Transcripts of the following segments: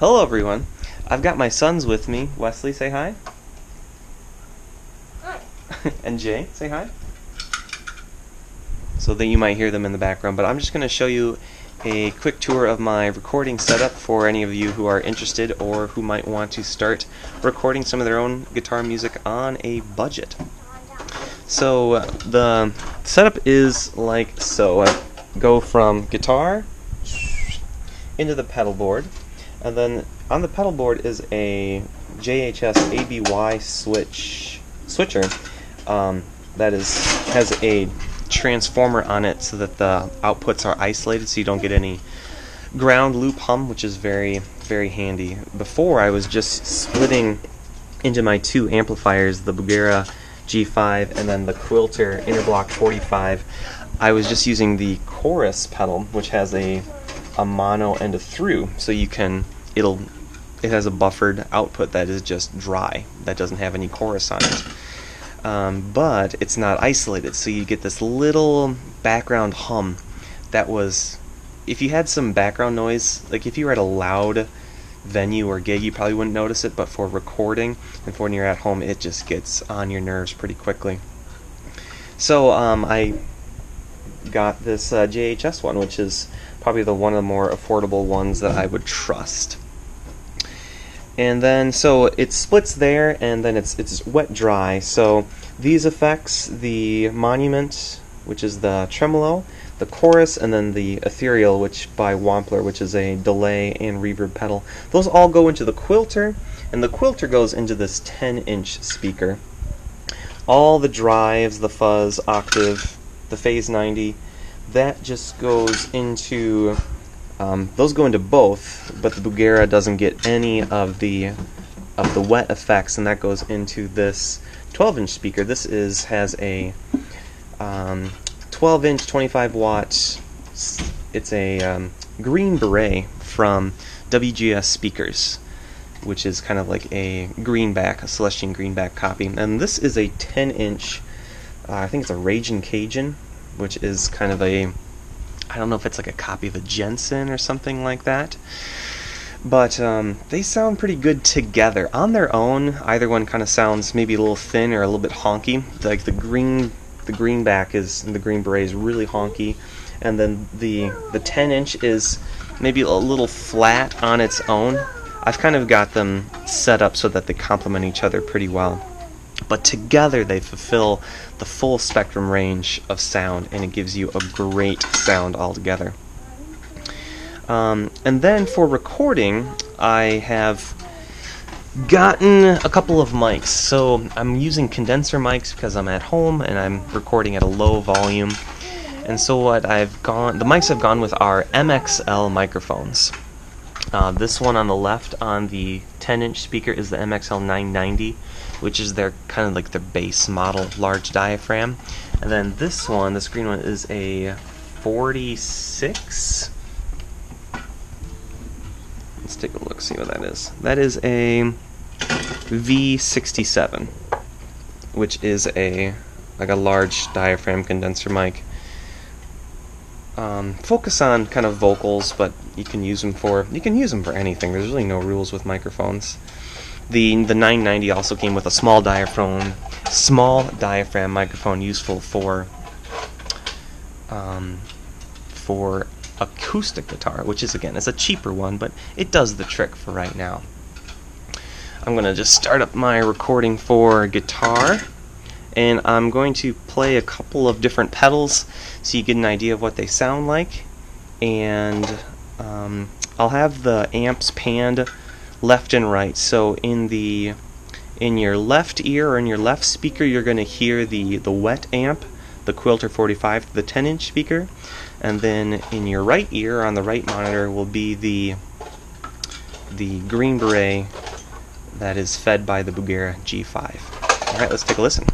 Hello everyone. I've got my sons with me. Wesley, say hi. Hi. And Jay, say hi. So that you might hear them in the background, but I'm just going to show you a quick tour of my recording setup for any of you who are interested or who might want to start recording some of their own guitar music on a budget. So the setup is like so. I go from guitar into the pedal board, and then on the pedal board is a JHS ABY switcher that has a transformer on it so that the outputs are isolated so you don't get any ground loop hum, which is very, very handy. Before, I was just splitting into my two amplifiers, the Bugera G5 and then the Quilter Interblock 45. I was just using the chorus pedal, which has a mono and a through, so you can it has a buffered output that is just dry, that doesn't have any chorus on it. But it's not isolated, so you get this little background hum that was, if you had some background noise, like if you were at a loud venue or gig, you probably wouldn't notice it, but for recording and for when you're at home, it just gets on your nerves pretty quickly. So I got this JHS one, which is probably one of the more affordable ones that I would trust. And then, so it splits there, and then it's wet dry. So these effects, the Monument, which is the tremolo, the chorus, and then the Ethereal, which by Wampler, which is a delay and reverb pedal, those all go into the Quilter, and the Quilter goes into this 10-inch speaker. All the drives, the fuzz, octave, the phase 90, that just goes into those go into both, but the Bugera doesn't get any of the wet effects, and that goes into this 12-inch speaker. This has a 12-inch 25-watt. It's a Green Beret from WGS Speakers, which is kind of like a greenback, a Celestian greenback copy. And this is a 10-inch. I think it's a Ragin Cajun, which is kind of a, I don't know if it's like a copy of a Jensen or something like that, but they sound pretty good together. On their own, either one kind of sounds maybe a little thin or a little bit honky. Like the greenback is, the Green Beret is really honky, and then the 10-inch is maybe a little flat on its own. I've kind of got them set up so that they complement each other pretty well. But together they fulfill the full spectrum range of sound, and it gives you a great sound altogether. And then for recording, I have gotten a couple of mics. So I'm using condenser mics because I'm at home and I'm recording at a low volume. And so the mics I've gone with are Mxl Microphones. This one on the left on the 10-inch speaker is the Mxl 990, which is their kind of like their base model large diaphragm. And then this one, this green one, is a 46. Let's take a look, see what that is. That is a V67, which is like a large diaphragm condenser mic. Focus on kind of vocals, but you can use them for anything. There's really no rules with microphones. The 990 also came with a small diaphragm microphone, useful for acoustic guitar, which is, again, it's a cheaper one, but it does the trick for right now. I'm gonna just start up my recording for guitar, and I'm going to play a couple of different pedals so you get an idea of what they sound like. And I'll have the amps panned left and right. So in your left ear or in your left speaker, you're going to hear the wet amp, the Quilter 45, the 10-inch speaker, and then in your right ear on the right monitor will be the Green Beret that is fed by the Bugera G5. All right, let's take a listen.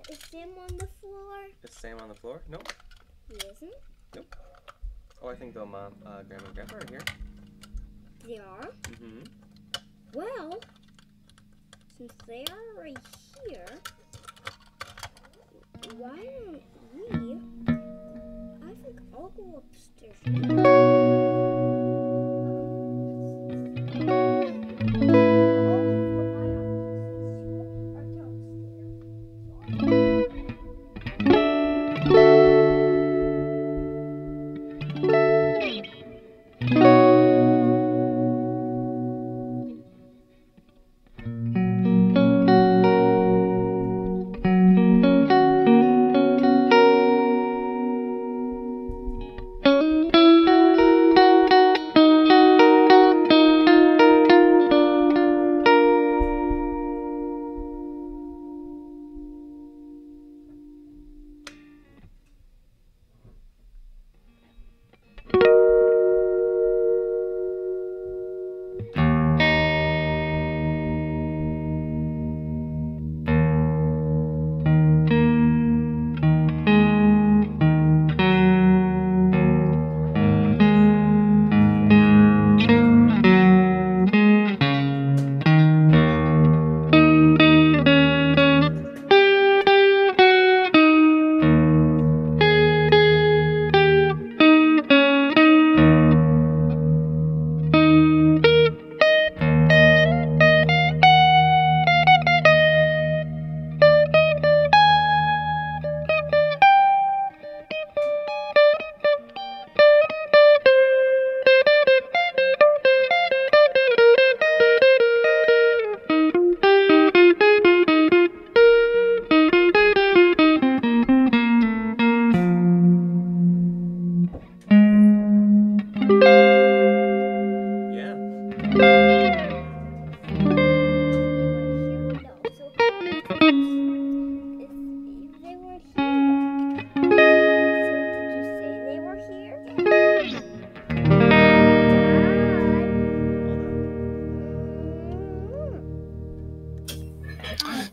Is Sam on the floor? Is Sam on the floor? Nope. He isn't? Nope. Oh, I think though Mom, Grandma and Grandpa are here. They are? Mm-hmm. Well, since they are right here, why don't we? I think I'll go upstairs.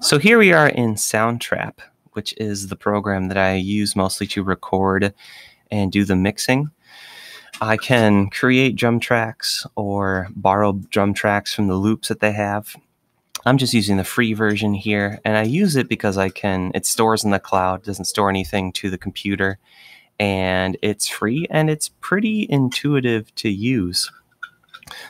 So here we are in Soundtrap, which is the program that I use mostly to record and do the mixing. I can create drum tracks or borrow drum tracks from the loops that they have. I'm just using the free version here, and I use it because it stores in the cloud, doesn't store anything to the computer, and it's free and it's pretty intuitive to use.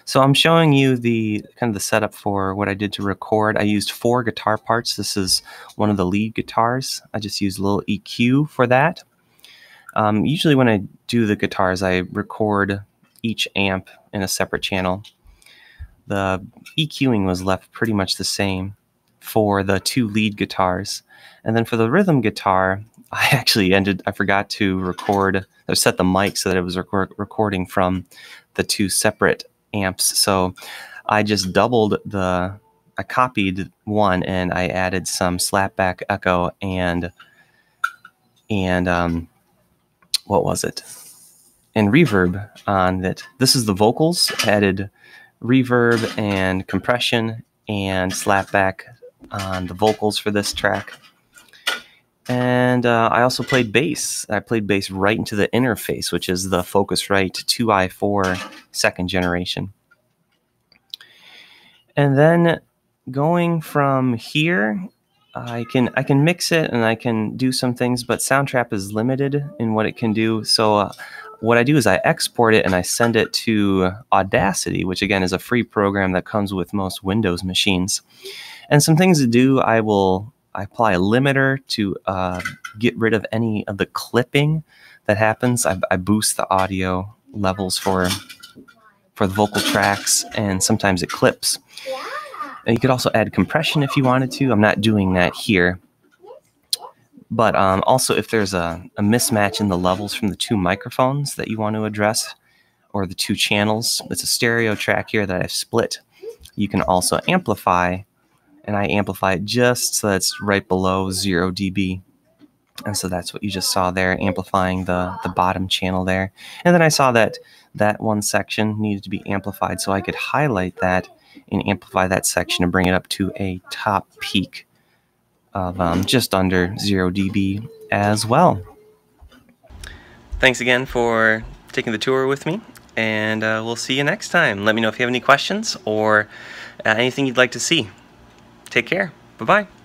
So I'm showing you the kind of the setup for what I did to record. I used 4 guitar parts. This is one of the lead guitars. I just used a little EQ for that. Usually when I do the guitars, I record each amp in a separate channel. The EQing was left pretty much the same for the 2 lead guitars. And then for the rhythm guitar, I forgot to record or set the mic so that it was recording from the 2 separate amps. So I just I copied one and I added some slapback echo and what was it? And reverb on it. This is the vocals, added reverb and compression and slapback on the vocals for this track. And I also played bass. I played bass right into the interface, which is the Focusrite 2i4 2nd generation. And then going from here, I can mix it and I can do some things, but Soundtrap is limited in what it can do. So what I do is I export it and I send it to Audacity, which again is a free program that comes with most Windows machines. And some things to do, I apply a limiter to get rid of any of the clipping that happens. I boost the audio levels for the vocal tracks, and sometimes it clips. And you could also add compression if you wanted to. I'm not doing that here. But also if there's a mismatch in the levels from the 2 microphones that you want to address, or the 2 channels, it's a stereo track here that I've split. You can also amplify, and I amplify it just so that's right below 0 dB. And so that's what you just saw there, amplifying the bottom channel there. And then I saw that one section needed to be amplified, so I could highlight that and amplify that section and bring it up to a top peak of just under 0 dB as well. Thanks again for taking the tour with me, and we'll see you next time. Let me know if you have any questions or anything you'd like to see. Take care. Bye-bye.